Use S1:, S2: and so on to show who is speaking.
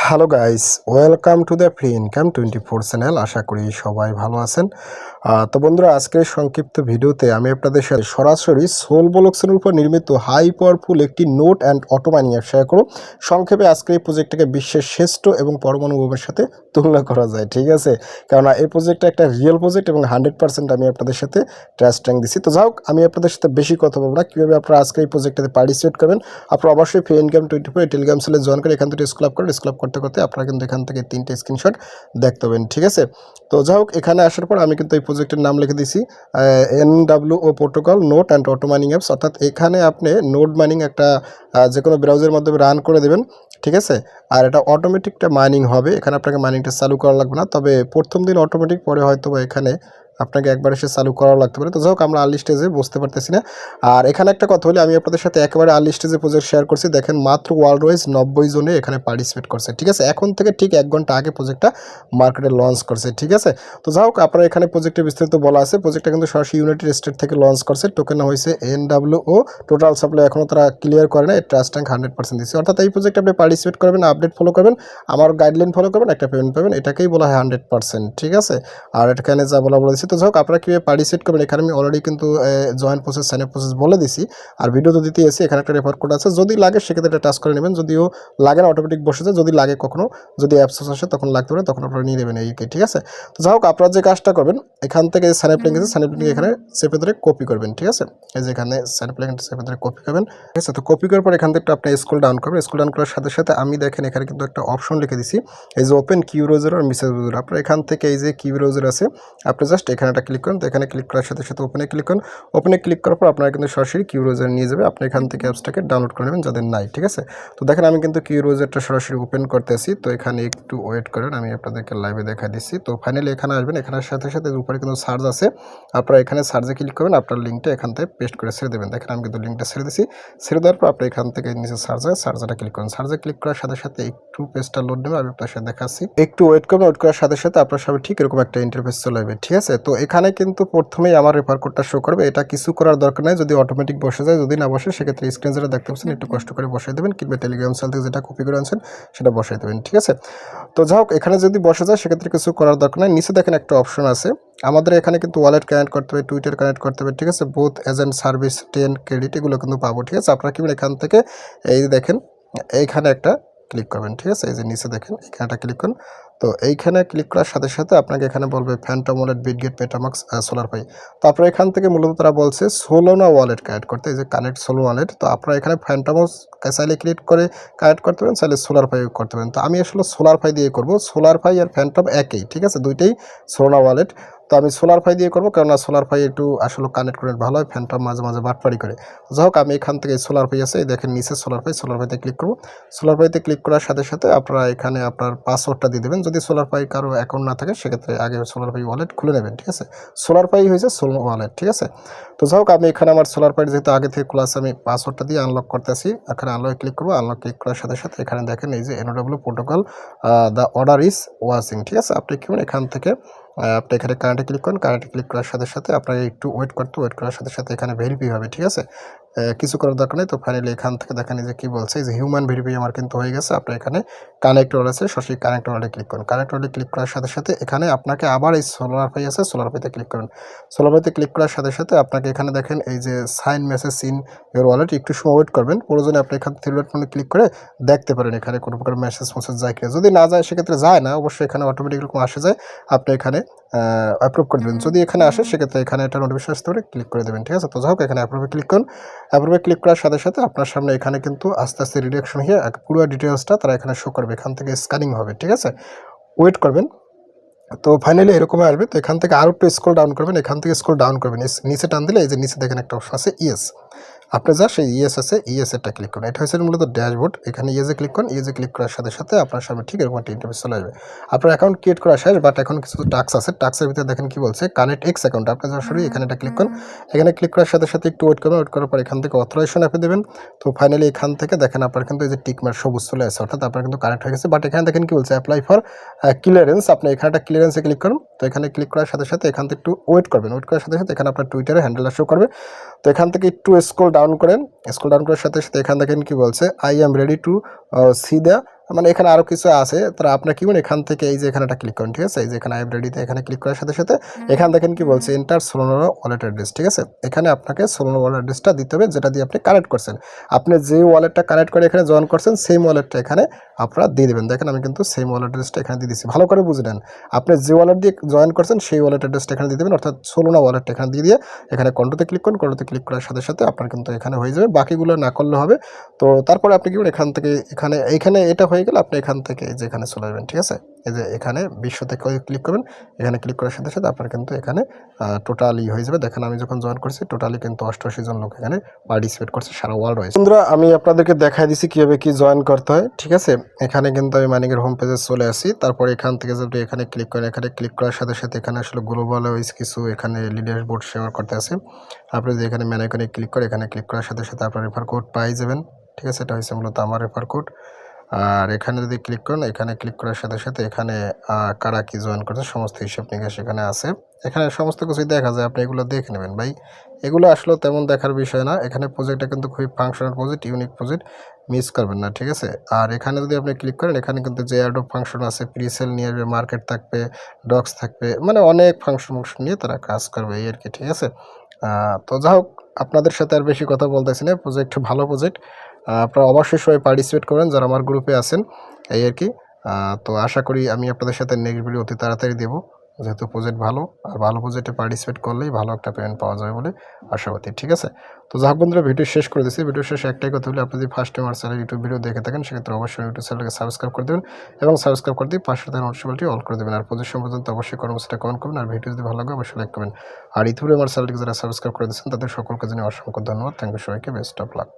S1: Hello guys, welcome to the free income 24 channel. আশা করি সবাই ভালো আছেন। তো বন্ধুরা, আজকের সংক্ষিপ্ত ভিডিওতে আমি আপনাদের সাথে সরাসরি সোলবলক্সের উপর নির্মিত হাই পাওয়ারফুল একটি note and auto mining app share করব। সংক্ষেপে আজকের এই প্রজেক্টটাকে বিশ্বের শ্রেষ্ঠ এবং পরমাণু বোমের সাথে তুলনা করা যায়, ঠিক আছে? কেননা এই প্রজেক্টটা একটা রিয়েল প্রজেক্ট এবং 100% আমি আপনাদের সাথে ট্রাস্ট ট্যাঙ্ক দিচ্ছি। তো যাই হোক, আমি আপনাদের সাথে বেশি কথা বলবো না। কীভাবে আপনারা আজকে এই প্রজেক্টটাতে পার্টিসিপেট করবেন, আপনারা অবশ্যই ফ্রি ইনকাম 24 টেলিগ্রাম চ্যানেলে জয়েন করে এখান থেকে স্ক্রল করেন। স্ক্রল করতে করতে আপনারা কিন্তু এখান থেকে 3টে স্ক্রিনশট দেখতে পাবেন, ঠিক আছে? তো যাই হোক, এখানে আসার পর আমি কিন্তু এই প্রজেক্টের নাম লিখে দিয়েছি NWO protocol note and auto mining apps. অর্থাৎ এখানে আপনি নোট মাইনিং একটা যে কোনো ব্রাউজারের মাধ্যমে রান করে দেবেন, ঠিক আছে? আর এটা অটোমেটিকটা মাইনিং হবে, এখানে আপনাকে মাইনিংটা চালু করা লাগবে না। তবে প্রথম দিন অটোমেটিক, পরে হয়তো বা এখানে আপনাকে একবার এসে চালু করাও লাগতে পারে। তো যাই হোক, আমরা আর্লি স্টেজে বুঝতে পারতেছি না। আর এখানে একটা কথা হলে, আমি আপনাদের সাথে একেবারে আর্লি স্টেজে প্রজেক্ট শেয়ার করছি। দেখেন, মাত্র ওয়ার্ল্ড ওয়াইজ 90 জনে এখানে পার্টিসিপেট করছে, ঠিক আছে? এখন থেকে ঠিক 1 ঘন্টা আগে প্রজেক্টটা মার্কেটে লঞ্চ করছে, ঠিক আছে? তো যাই হোক, আপনারা এখানে প্রজেক্টের বিস্তারিত বলা আছে। প্রজেক্টটা কিন্তু সরাসরি ইউনাইটেড স্টেট থেকে লঞ্চ করছে। টোকেন হয়েছে NWO। টোটাল সাপ্লাই এখনও তারা ক্লিয়ার করে না। এর ট্রাস্ট ট্যাঙ্ক 100% দিচ্ছে। অর্থাৎ এই প্রজেক্টে আপনি পার্টিসিপেট করবেন, আপডেট ফলো করবেন, আমার গাইডলাইন ফলো করবেন, একটা পেমেন্ট পাবেন। এটাকেই বলা হয় 100%, ঠিক আছে? আর এখানে যা বলা দিচ্ছি। তো যাই হোক, আপনারা কীভাবে পার্টিসিপেট করবেন, এখানে আমি অলরেডি কিন্তু join process, sign up process বলে দিছি। আর ভিডিও তো দিতে এসে এখানে একটা রেফার কোড আছে, যদি লাগে সেক্ষেত্রে এটা টাচ করে নেবেন। যদিও লাগে না, অটোমেটিক বসে যায়। যদি লাগে কখনো, যদি অ্যাপস আসে তখন লাগতে পারে, তখন আপনারা নিয়ে নেবেন এইকে, ঠিক আছে? তো যাই হোক, আপনারা যে কাজটা করবেন, এখান থেকে সাইন আপ লিঙ্ক আছে, সাইন আপ লিঙ্ক এখানে চেপে ধরে কপি করবেন, ঠিক আছে? এই যে এখানে সাইন আপ লিঙ্ক চেপে ধরে কপি করবেন, ঠিক আছে? তো কপি করার পর এখান থেকে আপনি স্ক্রল ডাউন করবেন। স্ক্রল ডাউন করার সাথে সাথে আমি দেখেন এখানে কিন্তু একটা অপশন লিখে দিছি, এই যে ওপেন কিউ ব্রাউজার আর মেসেজ ব্রাউজার। আপনার এখান থেকে এই যে কিউ ব্রাউজার আছে, আপনি জাস্ট এখানে একটা ক্লিক করুন। তো এখানে ক্লিক করার সাথে সাথে ওপেনে ক্লিক করুন। ওপেনে ক্লিক করার পর আপনারা কিন্তু সরাসরি কিউ ব্রাউজার নিয়ে যাবে। আপনি এখান থেকে অ্যাপসটাকে ডাউনলোড করে নেবেন যাদের নাই, ঠিক আছে? তো দেখেন, আমি কিন্তু কিউ ব্রাউজারটা সরাসরি ওপেন করতেছি। তো এখানে একটু ওয়েট করেন, আমি আপনাদেরকে লাইভে দেখা দিচ্ছি। তো ফাইনালি এখানে আসবেন। এখানের সাথে সাথে উপরে কিন্তু সার্চ আছে, আপনারা এখানে সার্চে ক্লিক করবেন। আপনার লিঙ্কটা এখান থেকে পেস্ট করে ছেড়ে দেবেন। দেখেন, আমি কিন্তু লিঙ্কটা ছেড়ে দিচ্ছি। ছেড়ে দেওয়ার পর আপনি এখান থেকে নিচে সার্চটা ক্লিক করুন। সার্চে ক্লিক করার সাথে সাথে একটু পেজটা লোড নেবে, আমি আপনার সাথে দেখাচ্ছি। একটু ওয়েট করবেন। ওয়েট করার সাথে সাথে আপনার সবাই ঠিক এরকম একটা ইন্টারফেস চলে আসবে, ঠিক আছে? তো এখানে কিন্তু প্রথমেই আমার রেফার কোডটা শো করবে। এটা কিছু করার দরকার নেই, যদি অটোমেটিক বসে যায়। যদি না বসে, সেক্ষেত্রে স্ক্রিন যেটা দেখতে পাচ্ছেন একটু কষ্ট করে বসাই দেবেন, কিংবা টেলিগ্রাম চ্যানেল থেকে যেটা কপি করে আনছেন সেটা বসাই দেবেন, ঠিক আছে? তো যাই হোক, এখানে যদি বসে যায় সেক্ষেত্রে কিছু করার দরকার নেই। নিচে দেখেন একটা অপশন আছে, আমাদের এখানে কিন্তু ওয়ালেট কানেক্ট করতে হবে, টুইটার কানেক্ট করতে হবে, ঠিক আছে? বোথ এজেন্ট সার্ভিস 10 ক্রেডিট এগুলো কিন্তু পাবো, ঠিক আছে? আপনারা কি এখান থেকে এই যে দেখেন, এইখানে একটা ক্লিক করবেন, ঠিক আছে? এই যে নিচে দেখেন, এখানে একটা ক্লিক করুন। তো এইখানে ক্লিক করার সাথে সাথে আপনাকে এখানে বলবে ফ্যান্টম ওয়ালেট, বিটগেট, মেটামাক্স, সোলারপাই। তো আপনারা এখান থেকে মূলত তারা বলছে সোলোনা ওয়ালেট কানেক্ট করতে, এই যে কানেক্ট সোলো ওয়ালেট। তো আপনারা এখানে ফ্যান্টমস চাইলে ক্রিয়েট করে কানেক্ট করতে পারেন, চাইলে সোলারপাই করতে পারেন। তো আমি আসলে সোলারপাই দিয়ে করবো। সোলারপাই আর ফ্যান্টম একই, ঠিক আছে? দুইটাই সোলোনা ওয়ালেট। তো আমি সোলারপাই দিয়ে করবো, কেননা সোলারপাই একটু আসলে কানেক্ট করে ভালো হয়, ফ্যান্টম মাঝে মাঝে বাটপারি করে। যাই হোক, আমি এখান থেকে সোলারপাই আছে, এই দেখেন নিচে সোলারপাইতে ক্লিক করবো। সোলারপাইতে ক্লিক করার সাথে সাথে আপনারা এখানে আপনার পাসওয়ার্ডটা দিয়ে দেবেন। যদি সোলারপাই কারো অ্যাকাউন্ট না থাকে, সেক্ষেত্রে আগে সোলারপাই ওয়ালেট খুলে নেবেন, ঠিক আছে? সোলারপাই হয়েছে সোলো ওয়ালেট, ঠিক আছে? তো যাই হোক, আমি এখানে আমার সোলারপাই যেহেতু আগে থেকে খোলা আছে, আমি পাসওয়ার্ডটা দিয়ে আনলক করতেছি। এখানে আনলক ক্লিক করবো। আনলক ক্লিক করার সাথে সাথে এখানে দেখেন এই যে NWO protocol, the order is watching, ঠিক আছে? আপনি কি এখান থেকে আপনি এখানে কারেন্টে ক্লিক করেন। কারেন্টে ক্লিক করার সাথে সাথে আপনাকে একটু ওয়েট করার সাথে সাথে এখানে ভেরিফাই হবে, ঠিক আছে? কিছু করার দরকার নেই। তো ফাইনালি এখান থেকে দেখেন এই যে কী বলছে, এই যে হিউম্যান ভেরিফাই আমার কিন্তু হয়ে গেছে। আপনার এখানে কানেক্ট ওয়ালেট আছে, সরাসরি কানেক্ট ওয়ালেটে ক্লিক করুন। কানেক্ট ওয়ালেটে ক্লিক করার সাথে সাথে এখানে আপনাকে আবার এই সোলারপাই আছে, সোলারপাইতে ক্লিক করুন। সোলারপাইতে ক্লিক করার সাথে সাথে আপনাকে এখানে দেখেন এই যে sign message in your wallet, একটু সময় ওয়েট করবেন। প্রয়োজনে আপনি এখানে থ্রি ডট ফোনে ক্লিক করে দেখতে পারেন এখানে কোনো প্রকার মেসেজ যায় কিনা। যদি না যায়, সেক্ষেত্রে যায় না, অবশ্যই এখানে অটোমেটিক এরকম আসে যায়। আপনি এখানে অ্যাপ্রুভ করে দেবেন। যদি এখানে আসে, সেক্ষেত্রে এখানে একটা নোটিফিকেশন আসতে পারে, ক্লিক করে দেবেন, ঠিক আছে? তো যাই হোক, এখানে অ্যাপ্রুভে ক্লিক করুন। অ্যাপ্রুভে ক্লিক করার সাথে সাথে আপনার সামনে এখানে কিন্তু আস্তে আস্তে রিডাকশন হয়ে পুরো ডিটেলসটা তারা এখানে শো করবে। এখান থেকে স্ক্যানিং হবে, ঠিক আছে? ওয়েট করবেন। তো ফাইনালি এরকমই আসবে। তো এখান থেকে আরও একটু স্ক্রল ডাউন করবেন। এখান থেকে স্ক্রল ডাউন করবেন, নিচে টান দিলে এই যে নিচে দেখেন একটা অপশন আছে ইয়েস। আপনি যা সেই ইয়েস আছে, ইয়েসেরটা ক্লিক করুন। এটা হচ্ছে মূলত ড্যাশবোর্ড। এখানে ইয়েসে ক্লিক করুন। ইয়েসে ক্লিক করার সাথে সাথে আপনার সামনে ঠিক এরকম একটা ইন্টারফেস চলে আসবে। আপনার অ্যাকাউন্ট ক্রিয়েট করা শেষ, বাট এখন কিছু টাস্ক আছে। টাস্কের ভিতরে দেখেন কি বলছে, কানেক্ট এক্স অ্যাকাউন্ট। আপনি সরাসরি এখানে এটা ক্লিক করুন। এখানে ক্লিক করার সাথে সাথে একটু ওয়েট করবেন। ওয়েট করার পর এখান থেকে অথরাইজেশন অ্যাপে দেবেন। তো ফাইনালি এখান থেকে দেখেন আপনার কিন্তু এই যে টিকমার্ক সবুজ চলে আসে, অর্থাৎ আপনার কিন্তু কানেক্ট হয়ে গেছে। বাট এখানে দেখেন কি বলছে, অ্যাপ্লাই ফর ক্লিয়ারেন্স। আপনি এখানে একটা ক্লিয়ারেন্সে ক্লিক করুন। তো এখানে ক্লিক করার সাথে সাথে এখান থেকে একটু ওয়েট করবেন। ওয়েট করার সাথে সাথে এখানে আপনার টুইটারে হ্যান্ডেলটা শো করবে। তো এখান থেকে একটু স্ক্রল ডাউন করেন। স্ক্রল ডাউন করার সাথে সাথে এখান দেখেন কি বলছে, I am ready to C the মানে এখানে আরও কিছু আছে। তারা আপনার কি করুন, এখান থেকে এই যে এখানে একটা ক্লিক করুন, ঠিক আছে? এই যে এখানে আইএমডিতে এখানে ক্লিক করার সাথে সাথে এখানে দেখেন কি বলছে, এন্টার সোলোনার ওয়ালেট অ্যাড্রেস, ঠিক আছে? এখানে আপনাকে সোলোনার ওয়ালেট অ্যাড্রেসটা দিতে হবে, যেটা দিয়ে আপনি কানেক্ট করছেন। আপনি যে ওয়ালেটটা কানেক্ট করে এখানে জয়েন করছেন সেম ওয়ালেটটা এখানে আপনারা দিয়ে দেবেন। দেখেন আমি কিন্তু সেম ওয়ালেট অ্যাড্রেসটা এখানে দিয়ে দিচ্ছি, ভালো করে বুঝে নেন। আপনি যে ওয়ালেট দিয়ে জয়েন করছেন সেই ওয়ালেট অ্যাড্রেসটা এখানে দিয়ে দেবেন, অর্থাৎ সোলোনা ওয়ালেটটা এখানে দিয়ে এখানে কন্ট্রোতে ক্লিক করুন। কন্ট্রোতে ক্লিক করার সাথে সাথে আপনার কিন্তু এখানে হয়ে যাবে, বাকিগুলো না করলে হবে। তো তারপরে আপনি কি করুন, এখান থেকে এইখানে এটা হয়ে গেলে আপনি এখান থেকে এই যে এখানে চলে আসবেন, ঠিক আছে? এই যে এখানে বিশ্বতে ক্লিক করবেন, এখানে ক্লিক করার সাথে সাথে আপনার কিন্তু এখানে টোটালি হয়ে যাবে। দেখেন আমি যখন জয়েন করছি টোটালি কিন্তু 88 জন লোক এখানে পার্টিসিপেট করছে সারা ওয়ার্ল্ড ওয়াইজ। বন্ধুরা আমি আপনাদেরকে দেখাই দিচ্ছি কীভাবে কি জয়েন করতে হয়, ঠিক আছে? এখানে কিন্তু আমি মাইনিংয়ের হোম পেজে চলে আসি। তারপর এখান থেকে যদি এখানে ক্লিক করেন, এখানে ক্লিক করার সাথে সাথে এখানে আসলে গ্লোবাল ওয়াইজ কিছু এখানে লিডার বোর্ড শেয়ার করতে আছে। আপনি যদি এখানে ম্যানেকনে ক্লিক করে এখানে ক্লিক করার সাথে সাথে আপনার রেফার কোড পাই যাবেন, ঠিক আছে? এটা হচ্ছে মূলত আমার রেফার কোড। আর এখানে যদি ক্লিক করেন, এখানে ক্লিক করার সাথে সাথে এখানে কারা কি জয়েন করছে সমস্ত হিসাব নিকাশ এখানে আছে। এখানে সমস্ত কিছুই দেখা যায়, আপনি এগুলো দেখে নেবেন ভাই। এগুলো আসলে তেমন দেখার বিষয় না। এখানে প্রজেক্টটা কিন্তু খুবই functional project, unique project, miss করবেন না, ঠিক আছে? আর এখানে যদি আপনি ক্লিক করেন, এখানে কিন্তু যে অ্যাডপ ফাংশন আছে, প্রিসেল নিয়ে আসবে, মার্কেট থাকবে, ডক্স থাকবে, মানে অনেক ফাংশন নিয়ে তারা কাজ করবে এই আর কি, ঠিক আছে? তো যা হোক, আপনাদের সাথে আর বেশি কথা বলতেছি না। প্রজেক্ট ভালো প্রজেক্ট, আপনারা অবশ্যই সবাই পার্টিসিপেট করবেন যারা আমার গ্রুপে আছেন, এই আর কি। তো আশা করি আমি আপনাদের সাথে নেক্সট ভিডিও অতি তাড়াতাড়ি দেবো, যেহেতু প্রজেক্ট ভালো, আর ভালো প্রজেক্টে পার্টিসিপেট করলেই ভালো একটা পেমেন্ট পাওয়া যাবে বলে আশাবাদী, ঠিক আছে? তো যাই হোক বন্ধুরা, ভিডিও শেষ করে দিচ্ছি। ভিডিও শেষে একটাই কথা হলে, আপনি যদি ফার্স্ট টাইম আমার চ্যানেল ইউটিউব ভিডিও দেখে থাকেন সেক্ষেত্রে অবশ্যই ইউটিউব চ্যানেলকে সাবস্ক্রাইব করে দেবেন, এবং সাবস্ক্রাইব করে দিয়ে পাশে থাকা নোটিফিকেশনটি অল করে দেবেন। আর প্রজেক্ট সম্পর্কে অবশ্যই কর্মসূচিটা কমেন্ট করবেন, আর ভিডিও যদি ভালো লাগে অবশ্যই লাইক করবেন। আর ইউটিউবে আমার চ্যানেলটিকে যারা সাবস্ক্রাইব করে দিচ্ছেন তাদের সকলকে জানিয়ে অসংখ্য ধন্যবাদ। থ্যাংক ইউ সবাইকে, বেস্ট অফ লাক।